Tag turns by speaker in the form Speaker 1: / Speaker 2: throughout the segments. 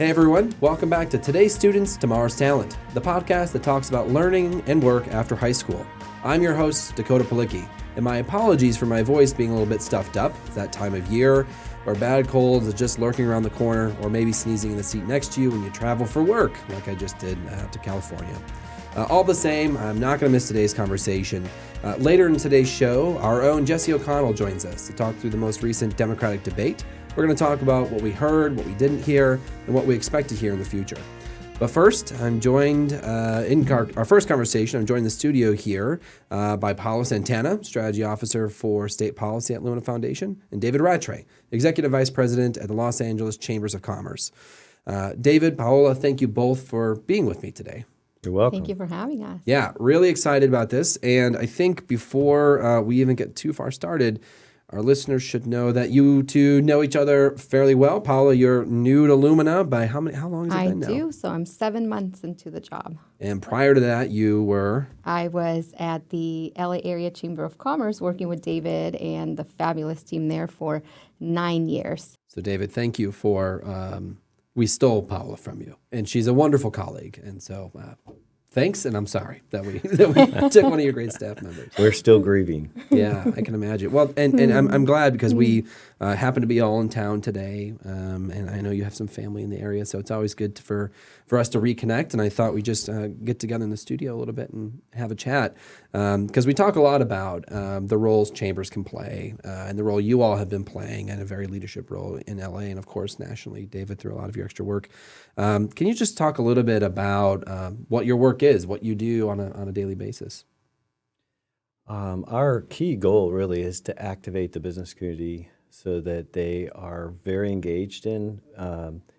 Speaker 1: Hey everyone, welcome back to Today's Students, Tomorrow's Talent, the podcast that talks about learning and work after high school. I'm your host, Dakota Palicki, and my apologies for my voice being a little bit stuffed up. It's that time of year where bad colds are just lurking around the corner, or maybe sneezing in the seat next to you when you travel for work, like I just did to California. All the same, I'm not going to miss today's conversation. Later in today's show, our own Jesse O'Connell joins us to talk through the most recent Democratic debate. We're going to talk about what we heard, what we didn't hear, and what we expect to hear in the future. But first, I'm joined in our first conversation, I'm joined in the studio here by Paolo Santana, Strategy Officer for State Policy at Lumina Foundation, and David Rattray, Executive Vice President at the Los Angeles Chambers of Commerce. David, Paola, thank you both for being with me today.
Speaker 2: You're welcome.
Speaker 3: Thank you for having us.
Speaker 1: Yeah, really excited about this. And I think before we even get too far started, our listeners should know that you two know each other fairly well. Paola, you're new to Lumina by how long has it been now?
Speaker 3: I do, so I'm 7 months into the job.
Speaker 1: And prior to that, you were?
Speaker 3: I was at the LA Area Chamber of Commerce working with David and the fabulous team there for 9 years.
Speaker 1: So David, thank you for, we stole Paola from you. And she's a wonderful colleague. And so thanks, and I'm sorry that we took one of your great staff members.
Speaker 2: We're still grieving.
Speaker 1: Yeah, I can imagine. Well, and I'm glad because we happen to be all in town today, and I know you have some family in the area, so it's always good for us to reconnect. And I thought we'd just get together in the studio a little bit and have a chat because we talk a lot about the roles chambers can play and the role you all have been playing and a very leadership role in LA and, of course, nationally, David, through a lot of your extra work. Can you just talk a little bit about what your work is, what you do on a daily basis?
Speaker 2: Our key goal really is to activate the business community so that they are very engaged in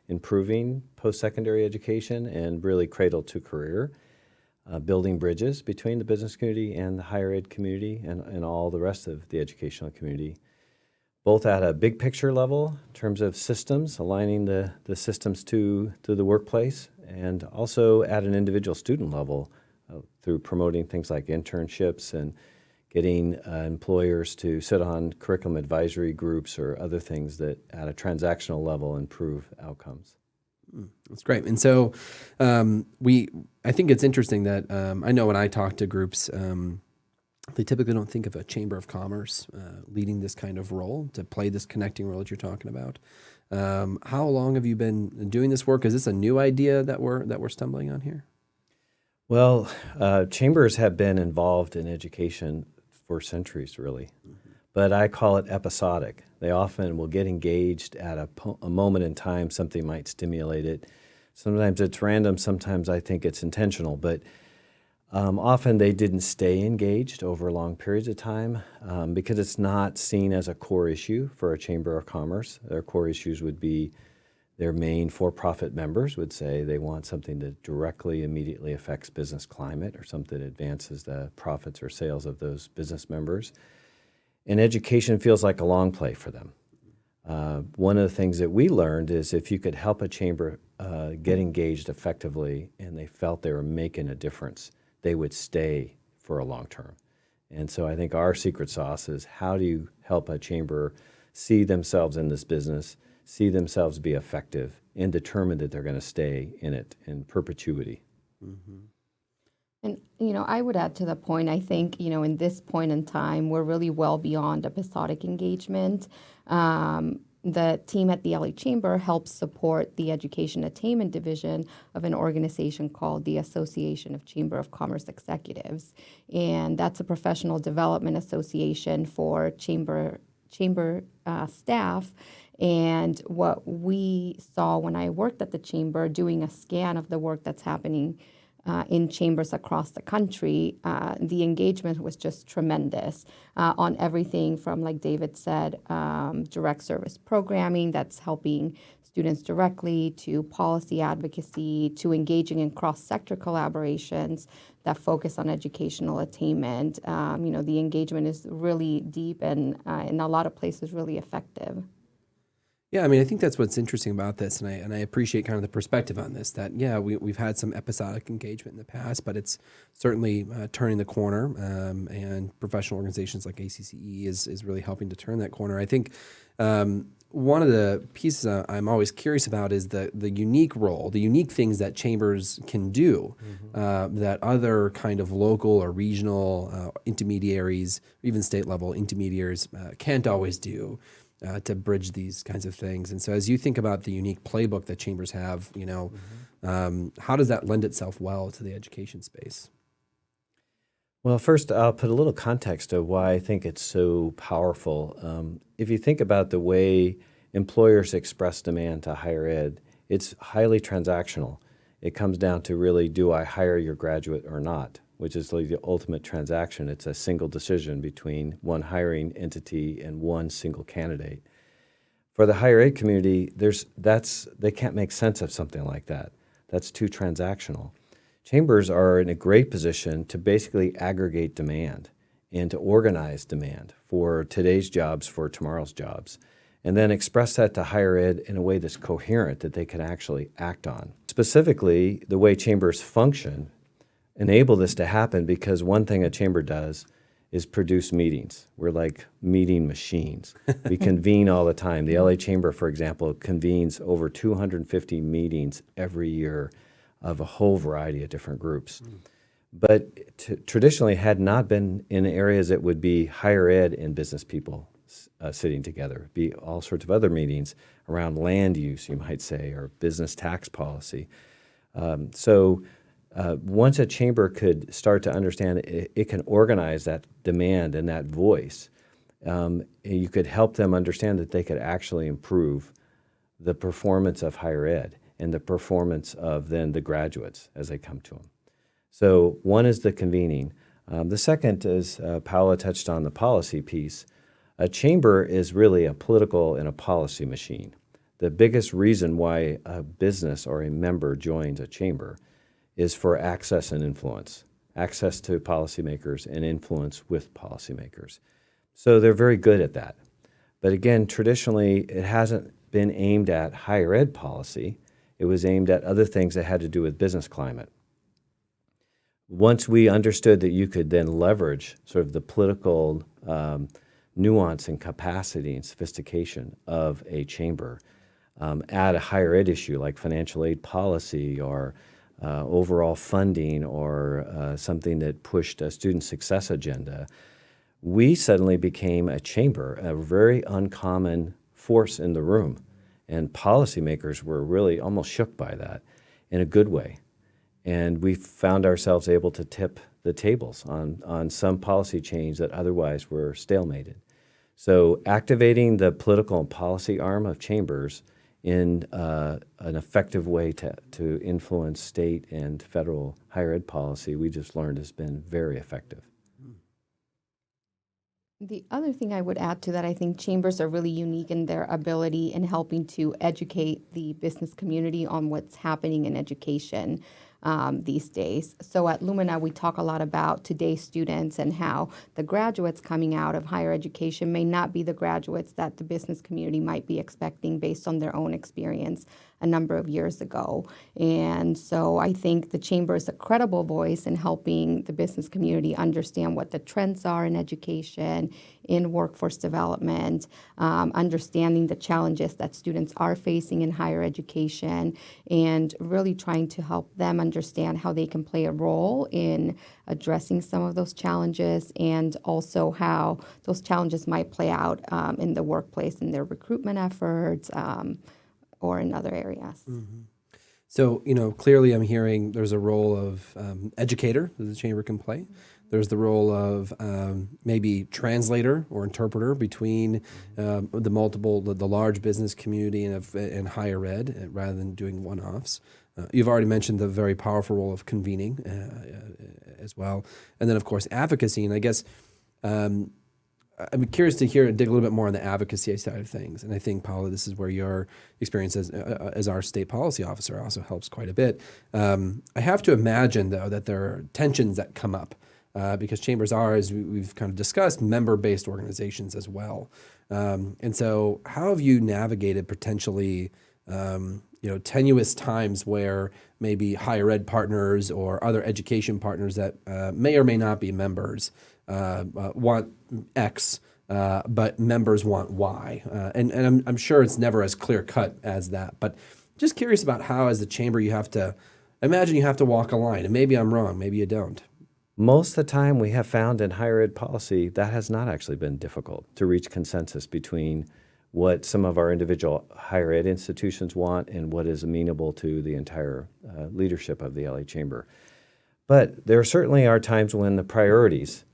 Speaker 2: improving post-secondary education and really cradle to career, building bridges between the business community and the higher ed community and all the rest of the educational community, both at a big picture level in terms of systems, aligning the systems to the workplace, and also at an individual student level through promoting things like internships and getting employers to sit on curriculum advisory groups or other things that at a transactional level improve outcomes.
Speaker 1: That's great. And so I think it's interesting that I know when I talk to groups, they typically don't think of a chamber of commerce leading this kind of role, to play this connecting role that you're talking about. How long have you been doing this work? Is this a new idea that we're stumbling on here?
Speaker 2: Well, chambers have been involved in education for centuries, really. Mm-hmm. But I call it episodic. They often will get engaged at a moment in time. Something might stimulate it. Sometimes it's random. Sometimes I think it's intentional. But often they didn't stay engaged over long periods of time because it's not seen as a core issue for a chamber of commerce. Their core issues would be their main for-profit members would say they want something that directly, immediately affects business climate or something that advances the profits or sales of those business members. And education feels like a long play for them. One of the things that we learned is if you could help a chamber get engaged effectively and they felt they were making a difference, they would stay for a long term. And so I think our secret sauce is how do you help a chamber see themselves in this business, see themselves be effective, and determine that they're going to stay in it in perpetuity.
Speaker 3: Mm-hmm. And, I would add to the point, I think, in this point in time, we're really well beyond episodic engagement. The team at the LA Chamber helps support the Education Attainment Division of an organization called the Association of Chamber of Commerce Executives. And that's a professional development association for chamber staff. And what we saw when I worked at the chamber, doing a scan of the work that's happening in chambers across the country, the engagement was just tremendous on everything from, like David said, direct service programming that's helping students directly, to policy advocacy, to engaging in cross-sector collaborations that focus on educational attainment. The engagement is really deep and in a lot of places really effective.
Speaker 1: Yeah, I mean, I think that's what's interesting about this, and I appreciate kind of the perspective on this, that, yeah, we've had some episodic engagement in the past, but it's certainly turning the corner, and professional organizations like ACCE is really helping to turn that corner. I think one of the pieces I'm always curious about is the unique role, the unique things that chambers can do that other kind of local or regional intermediaries, even state level intermediaries can't always do to bridge these kinds of things. And so as you think about the unique playbook that chambers have, how does that lend itself well to the education space?
Speaker 2: Well, first, I'll put a little context of why I think it's so powerful. If you think about the way employers express demand to higher ed, it's highly transactional. It comes down to really, do I hire your graduate or not, which is like the ultimate transaction. It's a single decision between one hiring entity and one single candidate. For the higher ed community, they can't make sense of something like that. That's too transactional. Chambers are in a great position to basically aggregate demand and to organize demand for today's jobs, for tomorrow's jobs, and then express that to higher ed in a way that's coherent that they can actually act on. Specifically, the way chambers function enable this to happen because one thing a chamber does is produce meetings. We're like meeting machines. We convene all the time. The LA Chamber, for example, convenes over 250 meetings every year of a whole variety of different groups. But traditionally had not been in areas that would be higher ed and business people sitting together. Be all sorts of other meetings around land use, you might say, or business tax policy. Once a chamber could start to understand it can organize that demand and that voice, you could help them understand that they could actually improve the performance of higher ed and the performance of then the graduates as they come to them. So one is the convening. The second is, Paula touched on the policy piece. A chamber is really a political and a policy machine. The biggest reason why a business or a member joins a chamber is for access and influence, access to policymakers and influence with policymakers. So they're very good at that. But again, traditionally, it hasn't been aimed at higher ed policy. It was aimed at other things that had to do with business climate. Once we understood that you could then leverage sort of the political nuance and capacity and sophistication of a chamber, add a higher ed issue like financial aid policy or overall funding or something that pushed a student success agenda, we suddenly became a chamber, a very uncommon force in the room. And policymakers were really almost shook by that in a good way. And we found ourselves able to tip the tables on some policy change that otherwise were stalemated. So activating the political and policy arm of chambers in an effective way to influence state and federal higher ed policy, we just learned has been very effective.
Speaker 3: The other thing I would add to that, I think chambers are really unique in their ability in helping to educate the business community on what's happening in education these days. So at Lumina, we talk a lot about today's students and how the graduates coming out of higher education may not be the graduates that the business community might be expecting based on their own experience a number of years ago. And so I think the chamber is a credible voice in helping the business community understand what the trends are in education, in workforce development, understanding the challenges that students are facing in higher education, and really trying to help them understand how they can play a role in addressing some of those challenges, and also how those challenges might play out in the workplace, in their recruitment efforts, or in other areas.
Speaker 1: Mm-hmm. So, clearly I'm hearing there's a role of educator that the chamber can play. There's the role of maybe translator or interpreter between the large business community and higher ed, rather than doing one-offs. You've already mentioned the very powerful role of convening as well. And then, of course, advocacy. And I guess I'm curious to dig a little bit more on the advocacy side of things. And I think, Paula, this is where your experience as our state policy officer also helps quite a bit. I have to imagine, though, that there are tensions that come up because chambers are, as we've kind of discussed, member-based organizations as well. And so how have you navigated potentially tenuous times where maybe higher ed partners or other education partners that may or may not be members want X but members want Y. And I'm sure it's never as clear cut as that. But just curious about how, as the chamber, you have to walk a line. And maybe I'm wrong, maybe you don't.
Speaker 2: Most of the time we have found in higher ed policy that has not actually been difficult to reach consensus between what some of our individual higher ed institutions want and what is amenable to the entire leadership of the LA Chamber. But there certainly are times when the priorities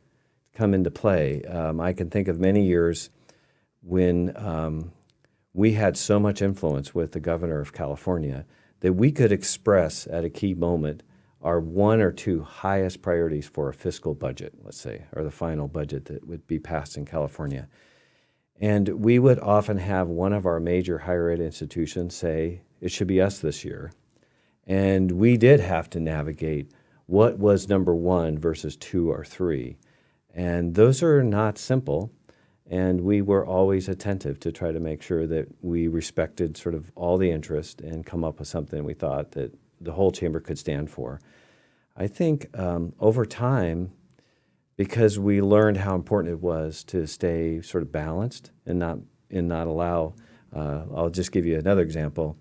Speaker 2: come into play. I can think of many years when we had so much influence with the governor of California that we could express at a key moment our one or two highest priorities for a fiscal budget, let's say, or the final budget that would be passed in California. And we would often have one of our major higher ed institutions say, it should be us this year. And we did have to navigate what was number one versus two or three. And those are not simple. And we were always attentive to try to make sure that we respected sort of all the interest and come up with something we thought that the whole chamber could stand for. I think over time, because we learned how important it was to stay sort of balanced and not allow, I'll just give you another example.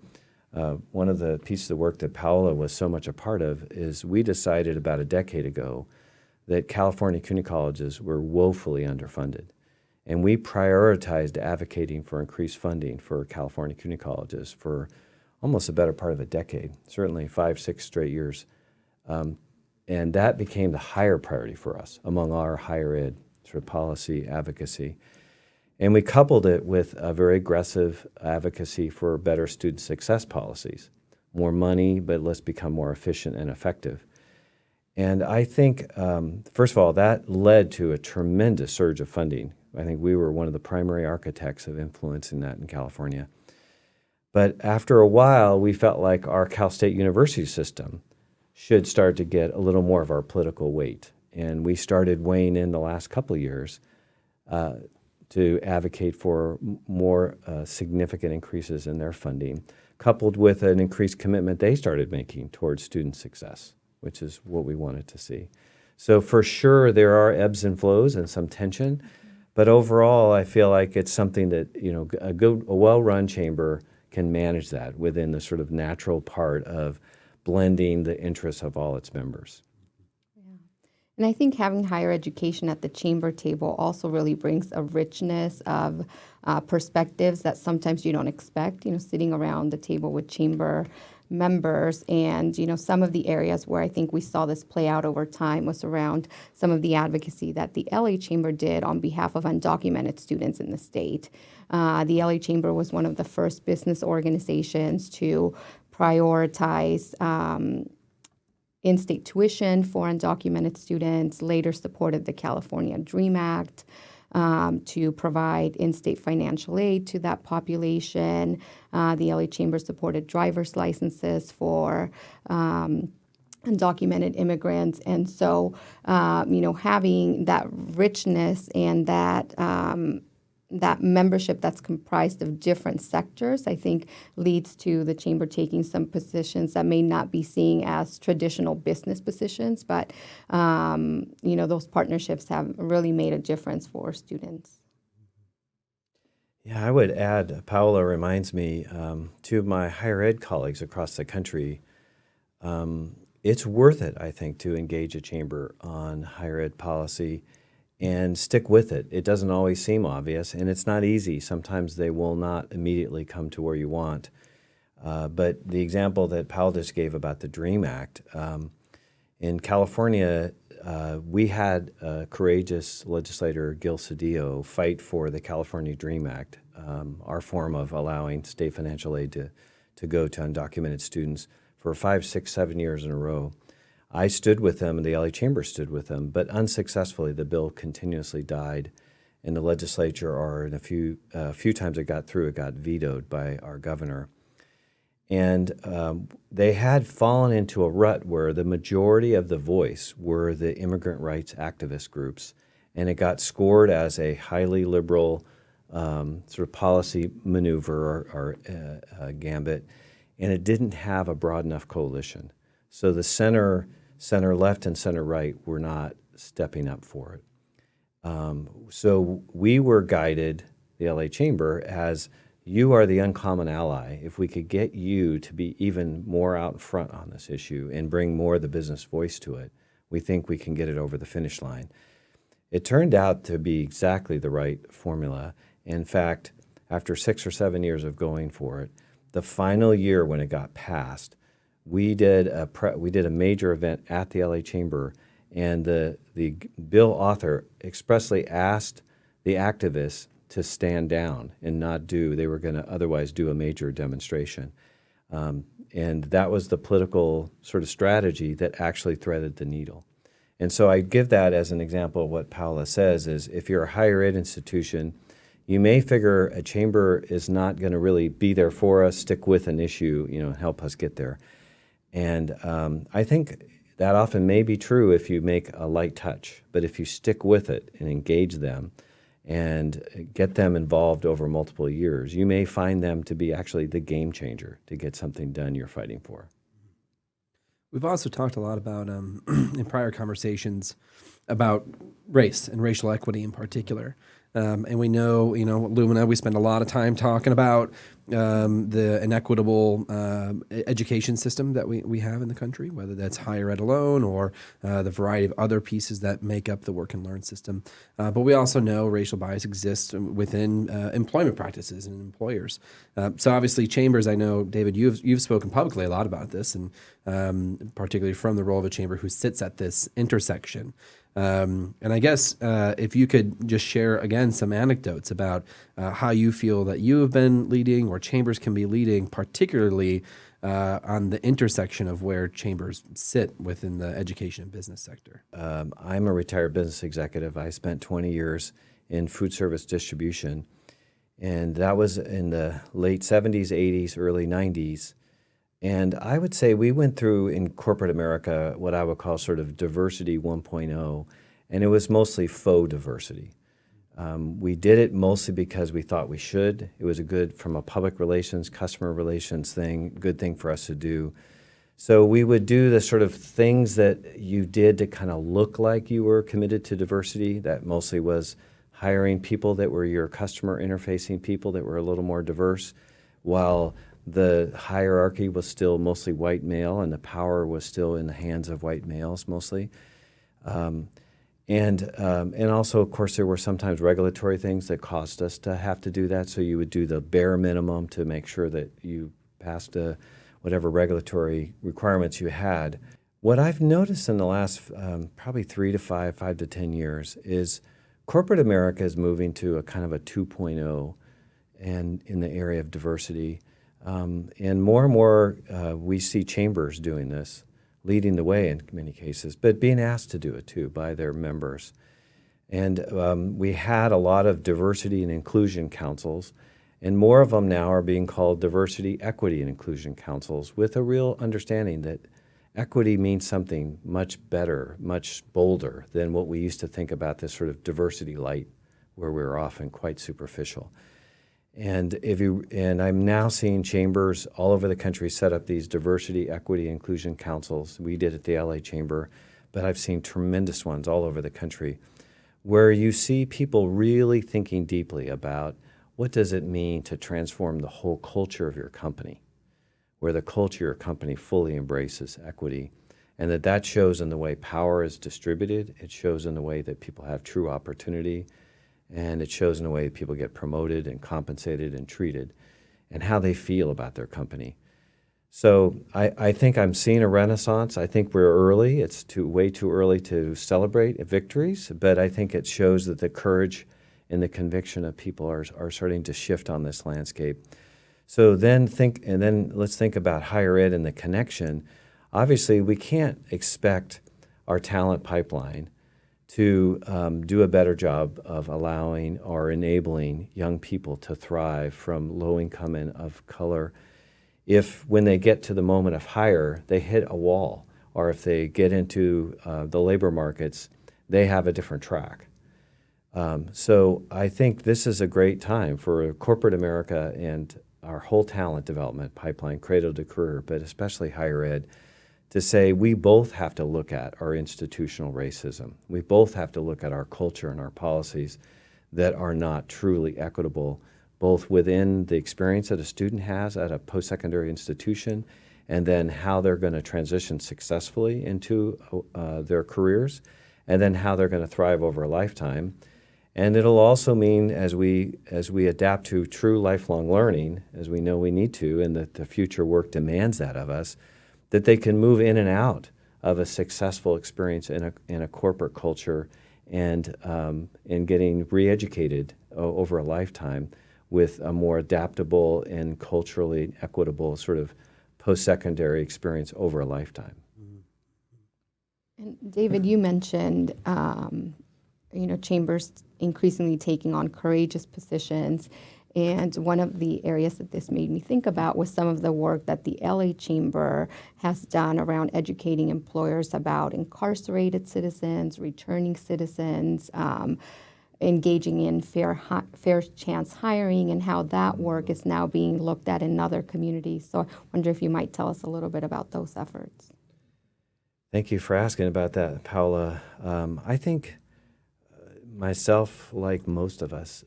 Speaker 2: One of the pieces of work that Paola was so much a part of is we decided about a decade ago that California community colleges were woefully underfunded. And we prioritized advocating for increased funding for California community colleges for almost a better part of a decade, certainly 5-6 straight years. And that became the higher priority for us among our higher ed sort of policy advocacy. And we coupled it with a very aggressive advocacy for better student success policies. More money, but let's become more efficient and effective. And I think, first of all, that led to a tremendous surge of funding. I think we were one of the primary architects of influencing that in California. But after a while, we felt like our Cal State University system should start to get a little more of our political weight. And we started weighing in the last couple of years to advocate for more significant increases in their funding, coupled with an increased commitment they started making towards student success, which is what we wanted to see. So for sure, there are ebbs and flows and some tension, but overall, I feel like it's something that, a well-run chamber can manage that within the sort of natural part of blending the interests of all its members.
Speaker 3: Yeah. And I think having higher education at the chamber table also really brings a richness of perspectives that sometimes you don't expect, sitting around the table with chamber members. And, some of the areas where I think we saw this play out over time was around some of the advocacy that the LA Chamber did on behalf of undocumented students in the state. The LA Chamber was one of the first business organizations to prioritize in-state tuition for undocumented students, later supported the California DREAM Act to provide in-state financial aid to that population. The LA Chamber supported driver's licenses for undocumented immigrants. And so, having that richness and that membership that's comprised of different sectors, I think leads to the chamber taking some positions that may not be seen as traditional business positions, but, those partnerships have really made a difference for students.
Speaker 2: Yeah, I would add, Paola reminds me, two of my higher ed colleagues across the country, it's worth it, I think, to engage a chamber on higher ed policy and stick with it. It doesn't always seem obvious, and it's not easy. Sometimes they will not immediately come to where you want. But the example that Powell just gave about the DREAM Act, in California, we had a courageous legislator, Gil Cedillo, fight for the California DREAM Act, our form of allowing state financial aid to go to undocumented students for 5, 6, 7 years in a row. I stood with them, and the LA Chamber stood with them, but unsuccessfully. The bill continuously died in the legislature, or in a few times it got through, it got vetoed by our governor. And they had fallen into a rut where the majority of the voice were the immigrant rights activist groups, and it got scored as a highly liberal sort of policy maneuver or gambit, and it didn't have a broad enough coalition. So the center left and center right were not stepping up for it. So we were guided, the LA Chamber, as you are the uncommon ally. If we could get you to be even more out in front on this issue and bring more of the business voice to it, we think we can get it over the finish line. It turned out to be exactly the right formula. In fact, after 6 or 7 years of going for it, the final year when it got passed, we did a major event at the LA Chamber, and the bill author expressly asked the activists to stand down and not do. They were going to otherwise do a major demonstration, and that was the political sort of strategy that actually threaded the needle. And so I give that as an example of what Paula says is if you're a higher ed institution, you may figure a chamber is not going to really be there for us, stick with an issue, help us get there. And I think that often may be true if you make a light touch, but if you stick with it and engage them and get them involved over multiple years, you may find them to be actually the game changer to get something done you're fighting for.
Speaker 1: We've also talked a lot about, in prior conversations, about race and racial equity in particular. And we know, Lumina, we spend a lot of time talking about the inequitable education system that we have in the country, whether that's higher ed alone or the variety of other pieces that make up the work and learn system. But we also know racial bias exists within employment practices and employers. So obviously, chambers, I know, David, you've spoken publicly a lot about this, and particularly from the role of a chamber who sits at this intersection. And I guess if you could just share again some anecdotes about how you feel that you have been leading or chambers can be leading, particularly on the intersection of where chambers sit within the education and business sector.
Speaker 2: I'm a retired business executive. I spent 20 years in food service distribution, and that was in the late 70s, 80s, early 90s. And I would say we went through in corporate America what I would call sort of diversity 1.0, and it was mostly faux diversity. We did it mostly because we thought we should. It was from a public relations, customer relations thing, good thing for us to do. So we would do the sort of things that you did to kind of look like you were committed to diversity. That mostly was hiring people that were your customer interfacing people that were a little more diverse, while the hierarchy was still mostly white male and the power was still in the hands of white males mostly. And also, of course, there were sometimes regulatory things that caused us to have to do that. So you would do the bare minimum to make sure that you passed whatever regulatory requirements you had. What I've noticed in the last probably 3 to 5 to 10 years is corporate America is moving to a kind of a 2.0 and in the area of diversity. And more we see chambers doing this, leading the way in many cases, but being asked to do it too by their members. And we had a lot of diversity and inclusion councils, and more of them now are being called diversity, equity, and inclusion councils with a real understanding that equity means something much better, much bolder than what we used to think about this sort of diversity light, where we were often quite superficial. And I'm now seeing chambers all over the country set up these diversity, equity, inclusion councils. We did at the LA Chamber, but I've seen tremendous ones all over the country where you see people really thinking deeply about what does it mean to transform the whole culture of your company, where the culture of your company fully embraces equity, and that shows in the way power is distributed. It shows in the way that people have true opportunity. And it shows in a way that people get promoted and compensated and treated and how they feel about their company. So I think I'm seeing a renaissance. I think we're early. It's way too early to celebrate victories, but I think it shows that the courage and the conviction of people are starting to shift on this landscape. So then let's think about higher ed and the connection. Obviously, we can't expect our talent pipeline to do a better job of allowing or enabling young people to thrive from low income and of color if when they get to the moment of hire, they hit a wall, or if they get into the labor markets, they have a different track. So I think this is a great time for corporate America and our whole talent development pipeline, cradle to career, but especially higher ed, to say we both have to look at our institutional racism. We both have to look at our culture and our policies that are not truly equitable, both within the experience that a student has at a post-secondary institution and then how they're going to transition successfully into their careers, and then how they're going to thrive over a lifetime. And it'll also mean as we adapt to true lifelong learning, as we know we need to, and that the future work demands that of us, that they can move in and out of a successful experience in a corporate culture and in getting re-educated over a lifetime with a more adaptable and culturally equitable sort of post-secondary experience over a lifetime.
Speaker 3: And David, you mentioned, chambers increasingly taking on courageous positions. And one of the areas that this made me think about was some of the work that the LA Chamber has done around educating employers about incarcerated citizens, returning citizens, engaging in fair chance hiring, and how that work is now being looked at in other communities. So I wonder if you might tell us a little bit about those efforts.
Speaker 2: Thank you for asking about that, Paula. I think myself, like most of us,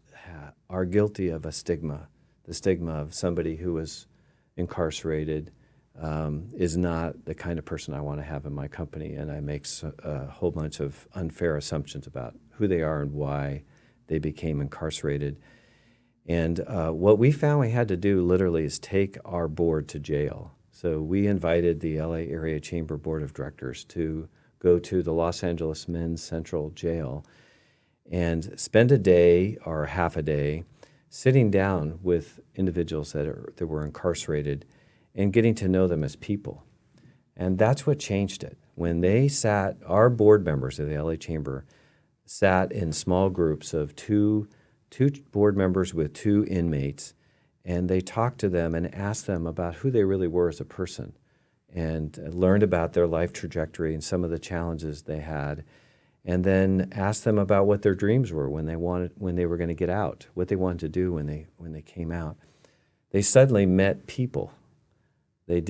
Speaker 2: are guilty of a stigma. The stigma of somebody who is incarcerated is not the kind of person I want to have in my company, and I make a whole bunch of unfair assumptions about who they are and why they became incarcerated. And what we found we had to do literally is take our board to jail. So we invited the LA Area Chamber Board of Directors to go to the Los Angeles Men's Central Jail and spend a day or half a day sitting down with individuals that were incarcerated and getting to know them as people. And that's what changed it. When they sat, our board members of the LA Chamber sat in small groups of two board members with two inmates, and they talked to them and asked them about who they really were as a person and learned about their life trajectory and some of the challenges they had, and then asked them about what their dreams were when they were going to get out, what they wanted to do when they came out. They suddenly met people. They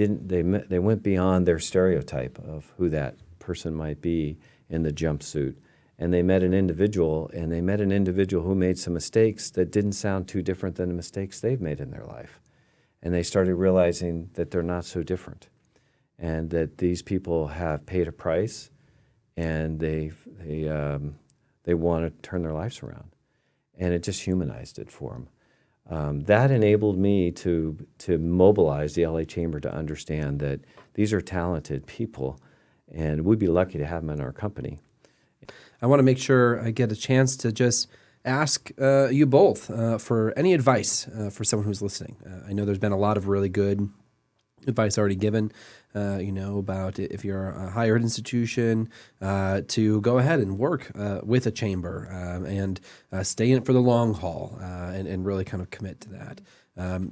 Speaker 2: went beyond their stereotype of who that person might be in the jumpsuit, and they met an individual, who made some mistakes that didn't sound too different than the mistakes they've made in their life. And they started realizing that they're not so different, and that these people have paid a price, and they want to turn their lives around. And it just humanized it for them. That enabled me to mobilize the LA Chamber to understand that these are talented people, and we'd be lucky to have them in our company.
Speaker 1: I want to make sure I get a chance to just ask you both for any advice for someone who's listening. I know there's been a lot of really good advice already given, about if you're a higher ed institution, to go ahead and work with a chamber and stay in it for the long haul and really kind of commit to that.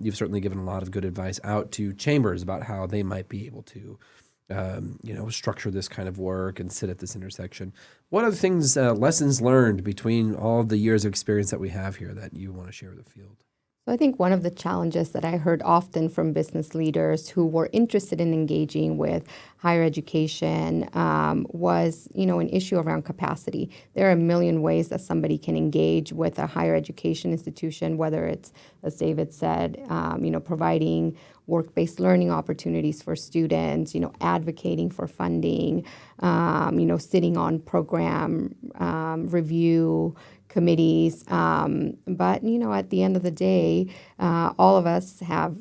Speaker 1: You've certainly given a lot of good advice out to chambers about how they might be able to structure this kind of work and sit at this intersection. What are the things, lessons learned between all the years of experience that we have here that you want to share with the field?
Speaker 3: So I think one of the challenges that I heard often from business leaders who were interested in engaging with higher education was, an issue around capacity. There are a million ways that somebody can engage with a higher education institution, whether it's, as David said, providing work-based learning opportunities for students, advocating for funding, sitting on program review committees. But, at the end of the day, all of us have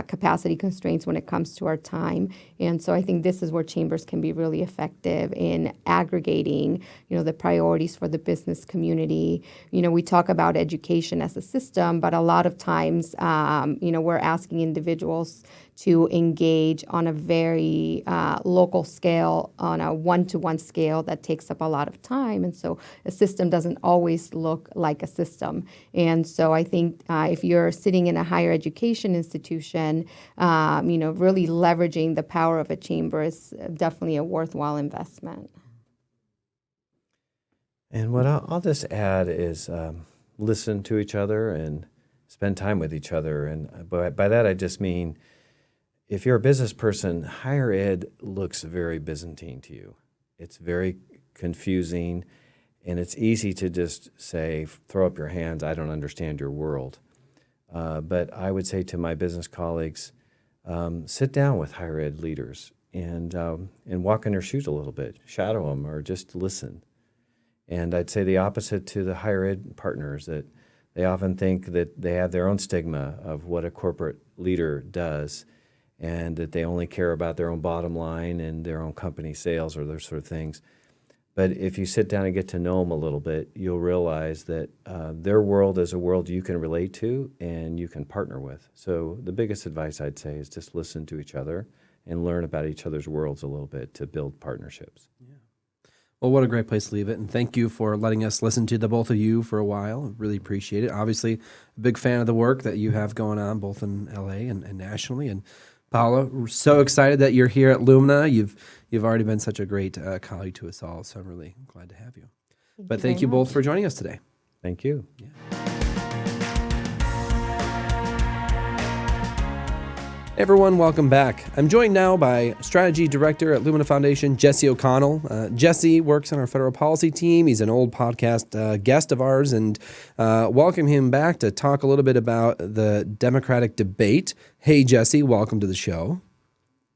Speaker 3: capacity constraints when it comes to our time. And so I think this is where chambers can be really effective in aggregating, the priorities for the business community. We talk about education as a system, but a lot of times, we're asking individuals to engage on a very local scale, on a one-to-one scale that takes up a lot of time. And so a system doesn't always look like a system. And so I think if you're sitting in a higher education institution, really leveraging the power of a chamber is definitely a worthwhile investment.
Speaker 2: And what I'll just add is listen to each other and spend time with each other. And by that I just mean if you're a business person, higher ed looks very Byzantine to you. It's very confusing, and it's easy to just say, throw up your hands, I don't understand your world. But I would say to my business colleagues, sit down with higher ed leaders and walk in their shoes a little bit, shadow them, or just listen. And I'd say the opposite to the higher ed partners, that they often think that they have their own stigma of what a corporate leader does, and that they only care about their own bottom line and their own company sales or those sort of things. But if you sit down and get to know them a little bit, you'll realize that their world is a world you can relate to and you can partner with. So the biggest advice I'd say is just listen to each other and learn about each other's worlds a little bit to build partnerships.
Speaker 1: Yeah. Well, what a great place to leave it. And thank you for letting us listen to the both of you for a while. Really appreciate it. Obviously, a big fan of the work that you have going on both in LA and nationally. And Paula, we're so excited that you're here at Lumina. You've already been such a great colleague to us all, so I'm really glad to have you. Thank you both for joining us today.
Speaker 2: Thank you.
Speaker 1: Yeah. Hey everyone, welcome back. I'm joined now by Strategy Director at Lumina Foundation, Jesse O'Connell. Jesse works on our federal policy team. He's an old podcast guest of ours, and welcome him back to talk a little bit about the Democratic debate. Hey Jesse, welcome to the show.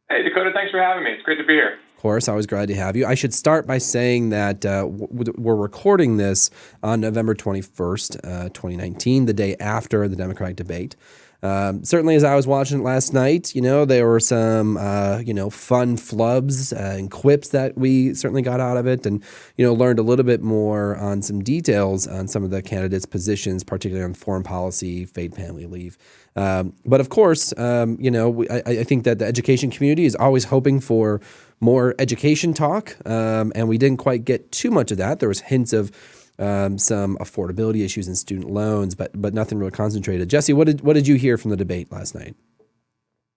Speaker 4: Hey Dakota, thanks for having me. It's great to be here.
Speaker 1: Of course, always glad to have you. I should start by saying that we're recording this on November 21st, 2019, the day after the Democratic debate. Certainly, as I was watching it last night, there were some, fun flubs and quips that we certainly got out of it, and, learned a little bit more on some details on some of the candidates' positions, particularly on foreign policy, paid family leave. But of course, I think that the education community is always hoping for more education talk, and we didn't quite get too much of that. There was hints of some affordability issues in student loans, but nothing really concentrated. Jesse, what did you hear from the debate last night?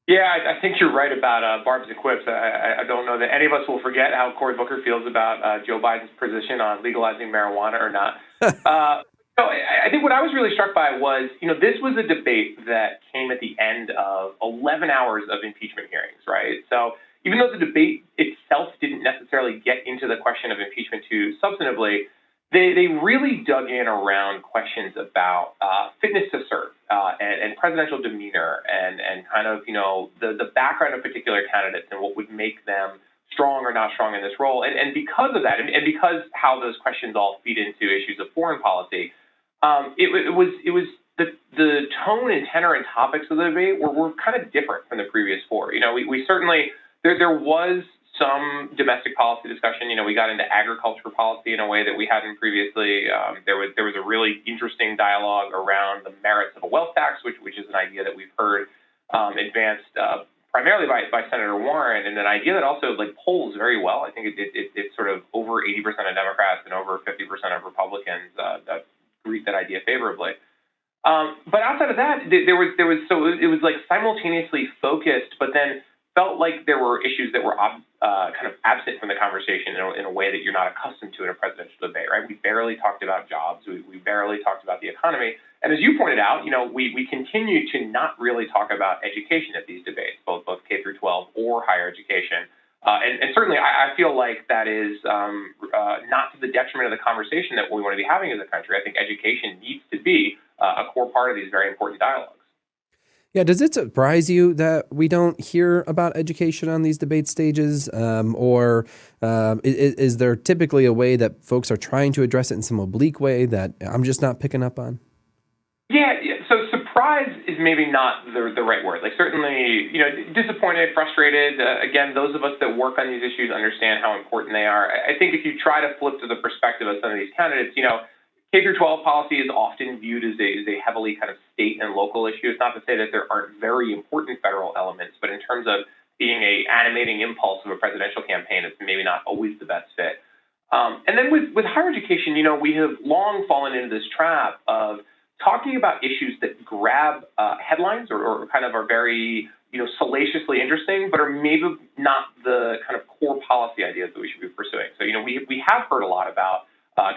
Speaker 4: Yeah, I think you're right about Barb's and quips. I don't know that any of us will forget how Cory Booker feels about Joe Biden's position on legalizing marijuana or not. I think what I was really struck by was, this was a debate that came at the end of 11 hours of impeachment hearings, right? So even though the debate itself didn't necessarily get into the question of impeachment too substantively, they really dug in around questions about fitness to serve and presidential demeanor and kind of, the background of particular candidates and what would make them strong or not strong in this role. And because of that, and because how those questions all feed into issues of foreign policy, it was the tone and tenor and topics of the debate were kind of different from the previous four. We certainly, there was some domestic policy discussion. We got into agriculture policy in a way that we hadn't previously. There was a really interesting dialogue around the merits of a wealth tax, which is an idea that we've heard advanced primarily by Senator Warren, and an idea that also polls very well. I think it's sort of over 80% of Democrats and over 50% of Republicans that greet that idea favorably. But outside of that, it was simultaneously focused, but then felt like there were issues that were kind of absent from the conversation in a way that you're not accustomed to in a presidential debate, right? We barely talked about jobs. We barely talked about the economy. And as you pointed out, we continue to not really talk about education at these debates, both K through 12 or higher education. And certainly I feel like that is not to the detriment of the conversation that we want to be having as a country. I think education needs to be a core part of these very important dialogues.
Speaker 1: Yeah, does it surprise you that we don't hear about education on these debate stages? Or is there typically a way that folks are trying to address it in some oblique way that I'm just not picking up on?
Speaker 4: Yeah, so surprise is maybe not the right word. Certainly, disappointed, frustrated. Again, those of us that work on these issues understand how important they are. I think if you try to flip to the perspective of some of these candidates, K through 12 policy is often viewed as a heavily kind of state and local issue. It's not to say that there aren't very important federal elements, but in terms of being a animating impulse of a presidential campaign, it's maybe not always the best fit. And then with higher education, we have long fallen into this trap of talking about issues that grab headlines or kind of are very, salaciously interesting, but are maybe not the kind of core policy ideas that we should be pursuing. So, we have heard a lot about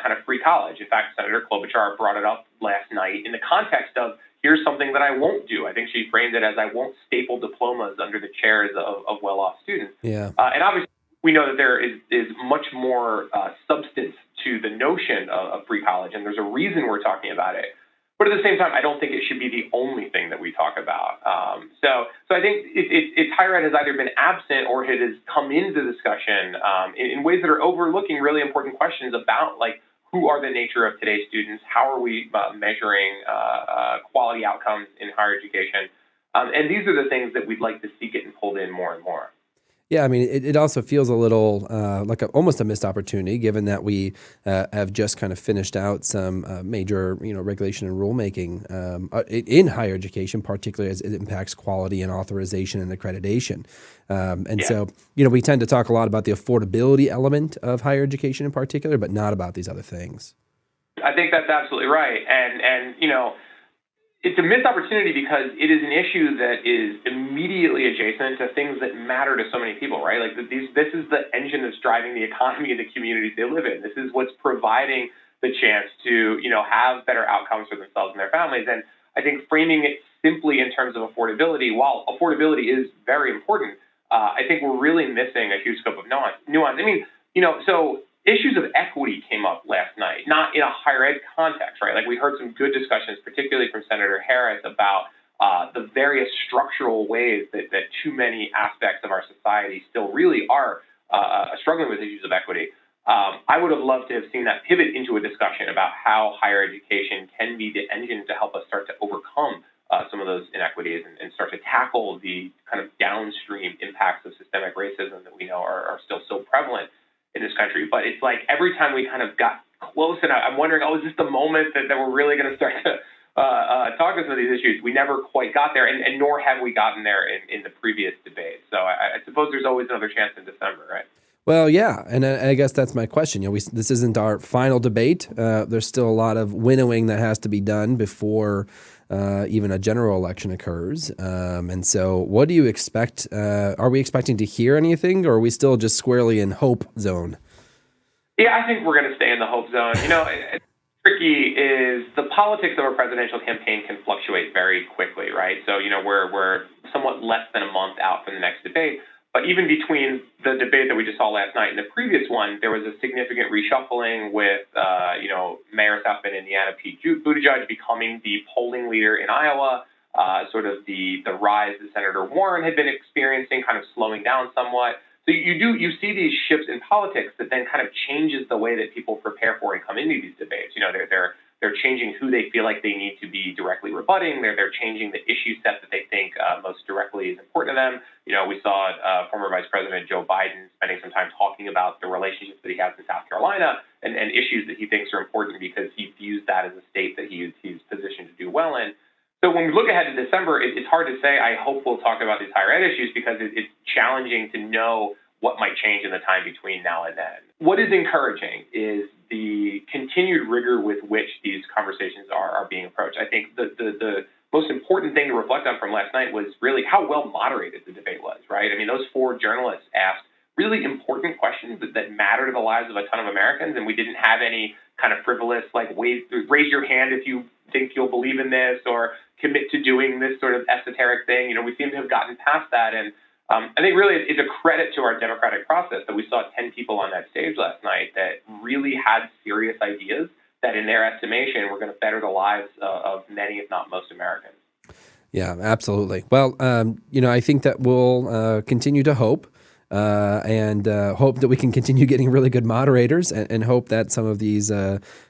Speaker 4: kind of free college. In fact, Senator Klobuchar brought it up last night in the context of here's something that I won't do. I think she framed it as I won't staple diplomas under the chairs of well-off students.
Speaker 1: Yeah.
Speaker 4: And obviously, we know that there is much more substance to the notion of free college, and there's a reason we're talking about it. But at the same time, I don't think it should be the only thing that we talk about. So I think it's higher ed has either been absent or it has come into the discussion in ways that are overlooking really important questions about, like, who are the nature of today's students? How are we measuring quality outcomes in higher education? And these are the things that we'd like to see getting pulled in more and more.
Speaker 1: Yeah, I mean, it also feels a little like almost a missed opportunity, given that we have just kind of finished out some major, regulation and rulemaking in higher education, particularly as it impacts quality and authorization and accreditation. So, we tend to talk a lot about the affordability element of higher education in particular, but not about these other things.
Speaker 4: I think that's absolutely right, and it's a missed opportunity because it is an issue that is immediately adjacent to things that matter to so many people, right? Like this is the engine that's driving the economy in the communities they live in. This is what's providing the chance to, have better outcomes for themselves and their families. And I think framing it simply in terms of affordability, while affordability is very important, I think we're really missing a huge scope of nuance. I mean, so issues of equity came up last night, not in a higher ed context, right? Like we heard some good discussions, particularly from Senator Harris, about the various structural ways that too many aspects of our society still really are struggling with issues of equity. I would have loved to have seen that pivot into a discussion about how higher education can be the engine to help us start to overcome some of those inequities and start to tackle the kind of downstream impacts of systemic racism that we know are still so prevalent in this country. But it's like every time we kind of got close, and I'm wondering, is this the moment that we're really going to start to talk about some of these issues? We never quite got there, and nor have we gotten there in the previous debate. So I suppose there's always another chance in December, right?
Speaker 1: Well, yeah, and I guess that's my question. This isn't our final debate. There's still a lot of winnowing that has to be done before even a general election occurs. And so what do you expect? Are we expecting to hear anything, or are we still just squarely in hope zone?
Speaker 4: Yeah, I think we're going to stay in the hope zone. It's tricky is the politics of a presidential campaign can fluctuate very quickly, right? So, we're somewhat less than a month out from the next debate. But even between the debate that we just saw last night and the previous one, there was a significant reshuffling with, Mayor South Bend, Indiana, Pete Buttigieg becoming the polling leader in Iowa. Sort of the rise that Senator Warren had been experiencing, kind of slowing down somewhat. So you see these shifts in politics that then kind of changes the way that people prepare for and come into these debates. They're changing who they feel like they need to be directly rebutting. They're changing the issue set that they think most directly is important to them. We saw former Vice President Joe Biden spending some time talking about the relationships that he has in South Carolina and issues that he thinks are important because he views that as a state that he's positioned to do well in. So when we look ahead to December, it's hard to say. I hope we'll talk about these higher ed issues because it's challenging to know what might change in the time between now and then. What is encouraging is the continued rigor with which these conversations are being approached. I think the most important thing to reflect on from last night was really how well moderated the debate was, right? I mean, those four journalists asked really important questions that matter to the lives of a ton of Americans, and we didn't have any kind of frivolous, like, raise your hand if you think you'll believe in this or commit to doing this sort of esoteric thing. We seem to have gotten past that, and I think really it's a credit to our democratic process that we saw 10 people on that stage last night that really had serious ideas that in their estimation were going to better the lives of many, if not most, Americans.
Speaker 1: Yeah, absolutely. Well, I think that we'll continue to hope and hope that we can continue getting really good moderators and hope that some of these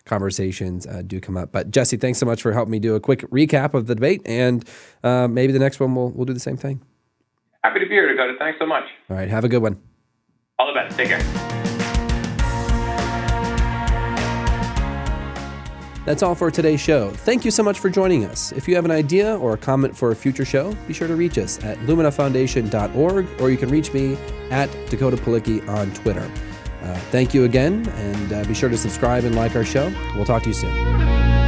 Speaker 1: conversations do come up. But Jesse, thanks so much for helping me do a quick recap of the debate, and maybe the next one we'll do the same thing.
Speaker 4: Happy to be here, Dakota. Thanks so much.
Speaker 1: All right. Have a good one.
Speaker 4: All the best. Take care.
Speaker 1: That's all for today's show. Thank you so much for joining us. If you have an idea or a comment for a future show, be sure to reach us at luminafoundation.org, or you can reach me at Dakota Palicki on Twitter. Thank you again, and be sure to subscribe and like our show. We'll talk to you soon.